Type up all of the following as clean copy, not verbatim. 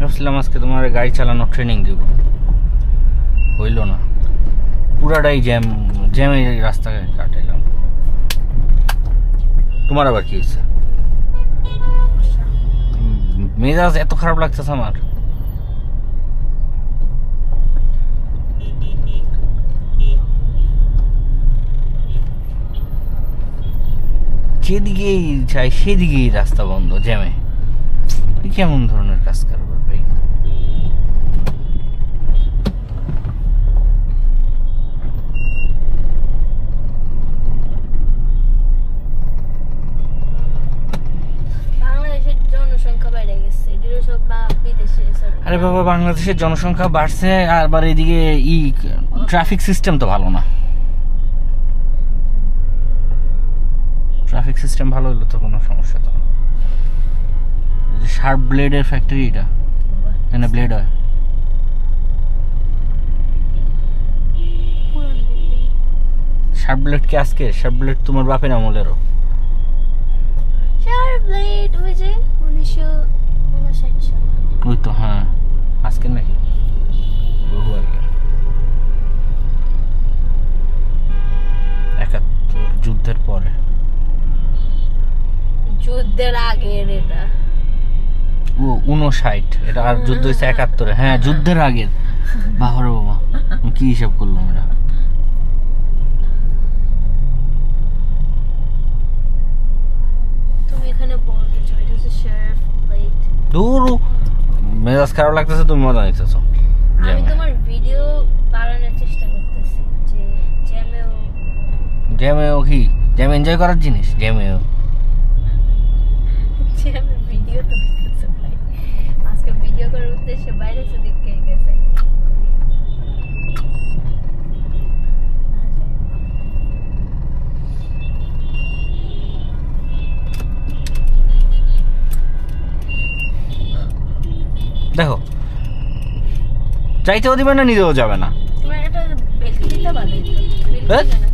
ভাবছিলাম আজকে তোমার গাড়ি চালানোর ট্রেনিং দিব, হইল না, পুরাটাই জ্যামে রাস্তায় কাটাইলাম। তোমার আবার কি হয়েছে? মেজাজ এত খারাপ লাগতেছে আমার। যেদিকেই যাই সেদিকেই রাস্তা বন্ধ, জ্যামে। কেমন ধরনের কাজ করবে ভাই? আরে বাবা, বাংলাদেশের জনসংখ্যা বাড়ছে, আবার এদিকে ট্রাফিক সিস্টেম তো ভালো না। ট্রাফিক সিস্টেম ভালো হলে তো কোনো সমস্যা তো না। শার্প ব্লেডের ফ্যাক্টরি, এটা এখানে ব্লেড হয়। শার্প ব্লেড কি আজকে? শার্প ব্লেড তোমার বাপের আমলেরও। শার্প ব্লেড ওই যে 1959 সালে। ওই তো, হ্যাঁ, আজকে নাকি বহু আগে, 71 যুদ্ধের পরে। যুদ্ধের আগে এটা, ও 59, এটা আর যুদ্ধ হয়েছে 71-এ। হ্যাঁ, যুদ্ধের আগের। বাবারে বাবা, আমি কি হিসাব করলাম এটা। তুমি এখানে বলতে চাও এটা হচ্ছে শার্প ব্লেড? দূর, মেজাজ খারাপ লাগতেছে, তুমি মজা নিতেছো। আমি তোমার ভিডিও বানানোর চেষ্টা করতেছি যে জ্যামেও কি জ্যাম এনজয় করার জিনিস? জ্যামেও ভিডিও তো করতেছে ভাই, আজকে ভিডিও করার উদ্দেশ্যে বাইরে থেকে দেখে গেছে। দেখো, চাইতেও দিবে না, নিতেও যাবে না। তোমার এটা বেলকি দিতে পারবে না?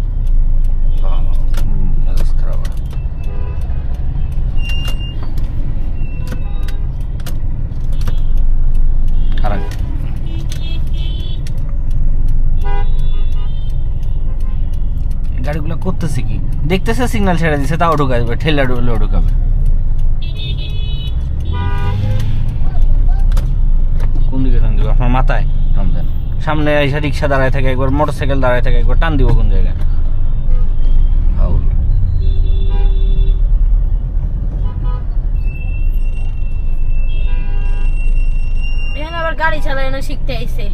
মেজাজ খারাপ। গাড়িগুলো করতেছে কি? দেখতেছে সিগন্যাল ছেড়ে দিচ্ছে, তাও ঢুকাবে, ঠেলা ঢুকাবে। কোন দিকে টান দিব? আপনার মাথায় টান দেন। সামনে এসে রিক্সা দাঁড়ায় থাকে একবার, মোটরসাইকেল দাঁড়ায় থাকে একবার, টান দিব কোন জায়গায়? আবার গাড়ি চালানো শিখতে আইছে।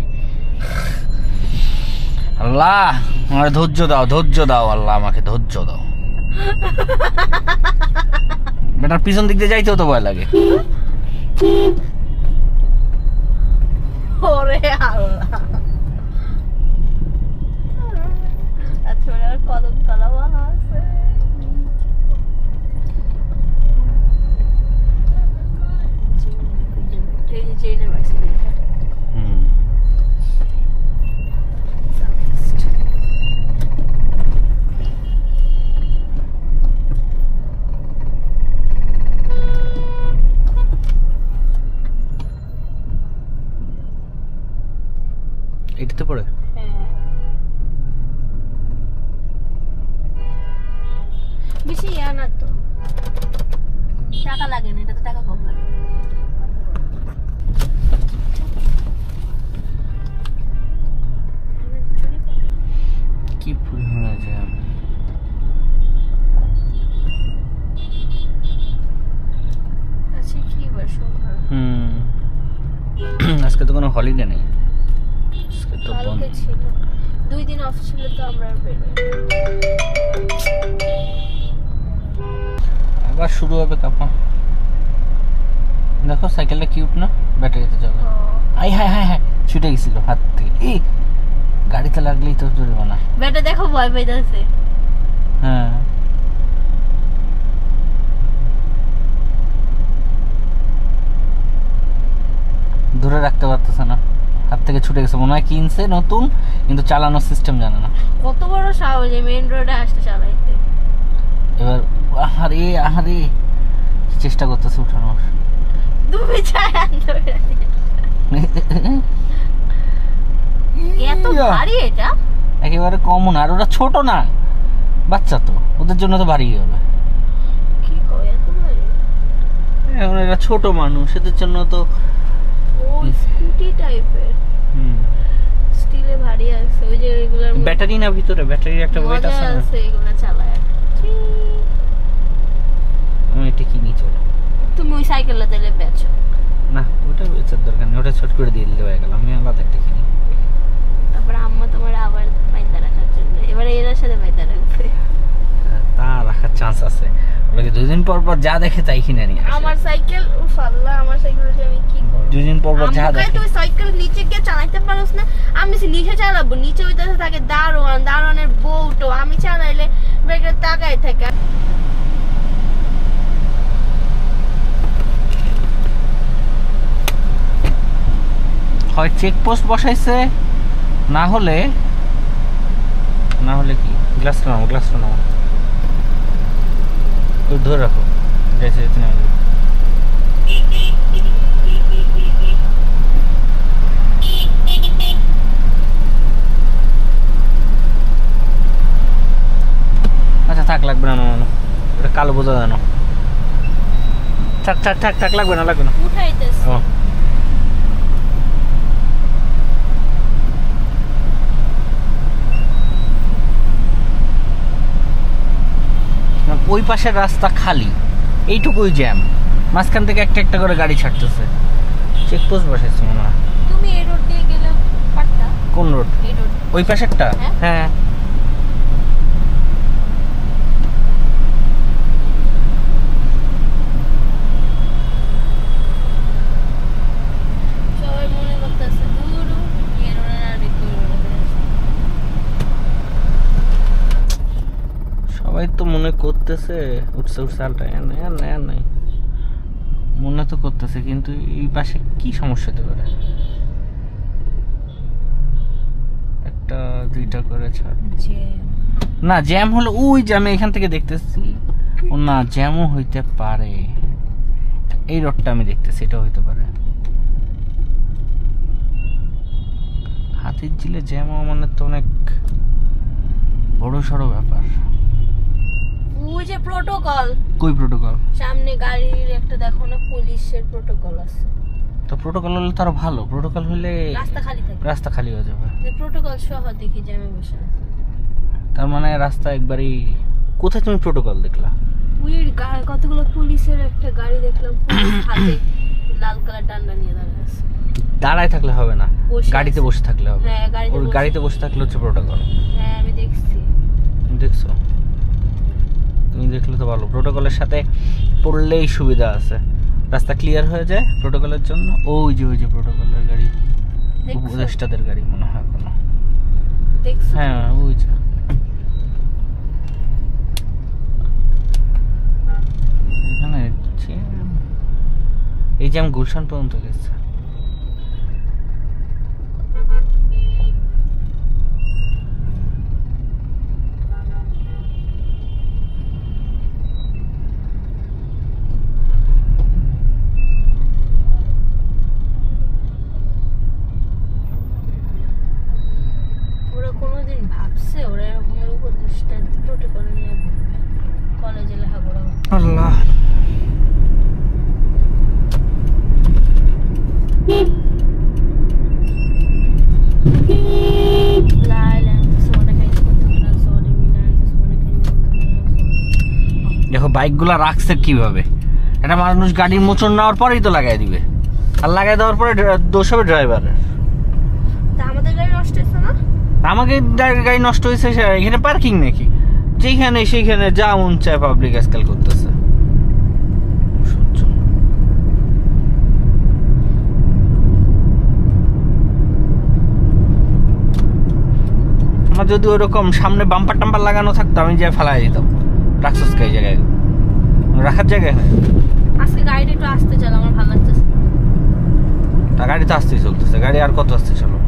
আল্লাহ আমার ধৈর্য দাও, ধৈর্য দাও আল্লাহ, আমাকে ধৈর্য দাও। বেটার পিছন দিক দিয়ে যাইতেও তো ভয় লাগে। ওরে আল্লাহ, আচ্ছা আর কদম তলা ভালো আছে। এই যে ইউনিভার্সিটি, এটাতে পড়ে। বেশি না তো, টাকা লাগে না, এটাতে টাকা কম লাগে। কি পরিমাণে জ্যাম! আচ্ছা কি বলছো? আজকে তো কোনো হলিডে নেই, আজকে তো বন্ধ ছিল, 2 দিন অফ ছিল, তো আমরা বের হই। আবার শুরু হবে কাপা। দেখো সাইকেলটা কিউট না? ব্যাটারিতে যাবে। আই হাই হাই হাই, ছুটে গেছিল হাত থেকে। এই গাড়িতে লাগলেই তো চলবে না। ব্যাটা দেখো ভয় পাইতেছে। হ্যাঁ, ধরে রাখতে পারতেছে না, হাত থেকে ছুটে গেছে। মনে হয় কিনছে নতুন, কিন্তু চালানোর সিস্টেম জানে না। কত বড় সাহস এই মেইন রোডে আসতে চালাইতে। এবার আহারে আহারে চেষ্টা করতেছে উঠানোর। তুমি চাই আনতে এত ভারী এটা একেবারে কমন, আর ওরা ছোট না, বাচ্চা তো, ওদের জন্য তো ভারী হবে। কি কয় এত ভারী? এখন এরা ছোট মানুষ, এদের জন্য তো ও স্কুটি টাইপের, স্টিলে ভারী আছে। ওই যে এগুলার ব্যাটারি না ভিতরে, ব্যাটারির একটা ওয়েট আছে না, এগুলা চালায়। আমি এটা কিনি, চলো। তুমি ওই সাইকেলটা দিলে বেচো না, ওটা বেচার দরকার নেই, ওটা ছোট করে দিয়ে দিলে হয়ে গেল। আমি আলাদা একটা কিনি। তারপর আম্মা তোমার আবার বাইন্দা রাখার জন্য এবারে এর সাথে বাইন্দা রাখবে। তা রাখার চান্স আছে, ওটাকে 2 দিন পর পর যা দেখে তাই কিনে নিয়ে আসে। আমার সাইকেল, উফ আল্লাহ, আমার সাইকেলটা আমি কি করব? 2 দিন পর পর যা দেখে। তুই সাইকেল নিচে গিয়ে চালাইতে পারোস না? আমি নিচে চালাবো, নিচে ওইটাতে থাকে দারোয়ান, দারোয়ানের বউটো, আমি চালাইলে ব্রেকের তাকায় থাকে। হয় চেকপোস্ট বসাইছে, না হলে কি, গ্লাসটা নাও, ওই ধরে রাখো, যাইছে যেতে না। আচ্ছা থাক, লাগবে না, ওটা কালো বোঝা জানো, থাক, লাগবে না উঠাইতেছে। ওই পাশের রাস্তা খালি, এইটুকুই জ্যাম, মাঝখান থেকে একটা করে গাড়ি ছাড়তেছে। চেকপোস্ট বসাইছে মনে হয়। তুমি এই রোড দিয়ে গেলে পারতা? কোন রোড? এই রোড, ওই পাশেরটা? হ্যাঁ। সবাই মনে করতেছে দূর এই রোডের আর একটু সবাই তো মনে করতেছে উঠছে আলটা, নাই মনে তো করতেছে, কিন্তু এই পাশে কি সমস্যা হতে পারে? একটা 2টা করে ছাড় না, জ্যাম হলো ওই যে আমি এখান থেকে দেখতেছি, ও না জ্যামও হইতে পারে, এই রোডটা আমি দেখতেছি, এটা হইতে পারে। হাতির ঝিলে জ্যাম মানে তো অনেক বড় সড়ো ব্যাপার। ওই যে প্রোটোকল, কই প্রোটোকল? সামনে গাড়ির একটা দেখো না, পুলিশের প্রোটোকল আছে। তো প্রোটোকল হলে তো আরো ভালো, প্রোটোকল হলে রাস্তা খালি হয়ে যাবে। প্রোটোকল সহ দেখি জ্যামে বসে আছে। তার মানে রাস্তা একবারই, কোথায় তুমি প্রোটোকল দেখলা? ওই কতগুলো পুলিশের একটা গাড়ি দেখলাম, পুলিশ হাতে লাল কালার ডান্ডা নিয়ে দাঁড়িয়ে আছে। দাঁড়ায় থাকলে হবে না, গাড়িতে বসে থাকলে হবে। হ্যাঁ, গাড়িতে বসে থাকলে হচ্ছে প্রোটোকল। হ্যাঁ আমি দেখছি। দেখছো? তুমি দেখলে তো ভালো, প্রোটোকলের সাথে পড়লেই সুবিধা আছে, রাস্তা ক্লিয়ার হয়ে যায় প্রোটোকলের জন্য। ওই যে প্রোটোকলের গাড়ি, উপদেষ্টাদের গাড়ি মনে হয় কোনো। দেখছো? হ্যাঁ ওই যে, এখানে এই যে আমি গুলশান পর্যন্ত গেছি। ভাবছে ওরা এরকমের উপদেষ্টা প্রোটোকল নিয়ে কলেজে লেখাপড়া করে। আল্লাহ, দেখো বাইকগুলা রাখছে কিভাবে, একটা মানুষ গাড়ির মোচড় নেওয়ার পরেই তো লাগাই দিবে, আর লাগাই দেওয়ার পরে দোষ হবে ড্রাইভারের। আমাদের গাড়ি নষ্ট হয়েছে না, আমাকে গাড়ি নষ্ট হয়েছে, এখানে পার্কিং নাকি? যেখানে সেইখানে যা মন চায় পাবলিক আজকাল করতেছে। আমার যদি ওরকম সামনে বাম্পার টাম্পার লাগানো থাকতো, আমি যা ফেলাই দিতাম। রাখছস এই জায়গায়, রাখার জায়গায় না। আজকে গাড়িটা একটু আস্তে চালা, আমার ভালো লাগতেছে। তা গাড়ি তো আস্তেই চলতেছে, গাড়ি আর কত আস্তে চলো?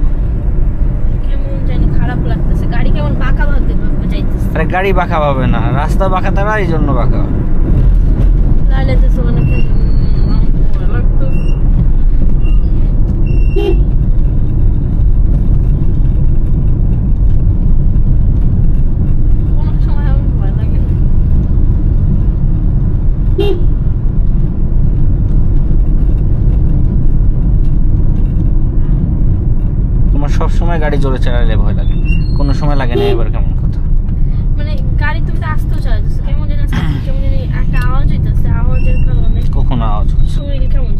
কেমন জানি খারাপ লাগতেছে, গাড়ি কেমন বাঁকা ভাবে যাইতেছে। আরে গাড়ি বাঁকা ভাবে না, রাস্তা বাঁকা, তারা এই জন্য বাঁকা। সময় গাড়ি জোরে চালালে ভয় লাগে, কোনো সময় লাগে না। এবার কেমন কথা, মানে গাড়ি তুমি তো আস্তেও চালাতেছো, কেমন যেন কেমন যেন একটা আওয়াজ হইতেছে, আওয়াজের কারণে কখন আওয়াজ হচ্ছে? শরীর কেমন